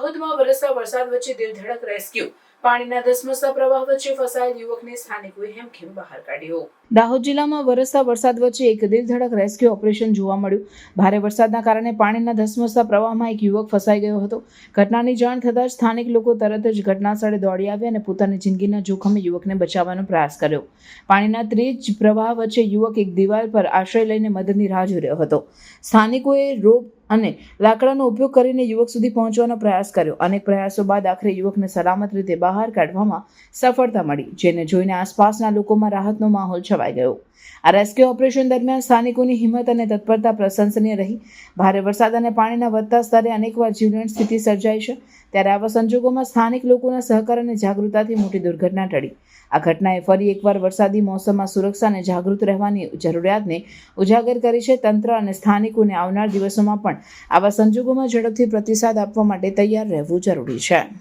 દાહોદમાં વરસતા વરસાદ વચ્ચે દિલધડક રેસ્ક્યુ. પાણીના ધસમસતા પ્રવાહ વચ્ચે ફસાયેલ યુવકને સ્થાનિકોએ હેમખેમ બહાર કાઢ્યો. દાહોદ જિલ્લામાં વરસતા વરસાદ વચ્ચે એક દિલધડક રેસ્ક્યુ ઓપરેશન જોવા મળ્યું. ભારે વરસાદના કારણે પાણીના ધસમસતા પ્રવાહમાં એક યુવક ફસાઈ ગયો હતો. ઘટનાની જાણ થતાં જ સ્થાનિક લોકો તરત જ ઘટનાસ્થળે દોડી આવ્યા અને પોતાની જિંદગીના જોખમે યુવકને બચાવવાનો પ્રયાસ કર્યો. પાણીના તેજ પ્રવાહ વચ્ચે યુવક એક દિવાલ પર આશ્રય લઈને મદદની રાહ જોઈ રહ્યો હતો. સ્થાનિકોએ રોપ અને લાકડાનો ઉપયોગ કરીને યુવક સુધી પહોંચવાનો પ્રયાસ કર્યો. અનેક પ્રયાસો બાદ આખરે યુવકને સલામત રીતે બહાર કાઢવામાં સફળતા મળી, જેને જોઈને આસપાસના લોકોમાં રાહતનો માહોલ છવાઈ ગયો. આ રેસ્ક્યુ ઓપરેશન દરમિયાન સ્થાનિકોની હિંમત અને તત્પરતા પ્રશંસનીય રહી. ભારે વરસાદ અને પાણીના વધતા સ્તરે અનેકવાર જીવલેણ સ્થિતિ સર્જાઈ છે. ત્યારે આવા સંજોગોમાં સ્થાનિક લોકોના સહકાર અને જાગૃતતાથી મોટી દુર્ઘટના ટળી. આ ઘટનાએ ફરી એકવાર વરસાદી મોસમમાં સુરક્ષા અને જાગૃત રહેવાની જરૂરિયાતને ઉજાગર કરી છે. તંત્ર અને સ્થાનિકોને આવનાર દિવસોમાં પણ આવા સંજોગોમાં ઝડપથી પ્રતિસાદ આપવા માટે તૈયાર રહેવું જરૂરી છે.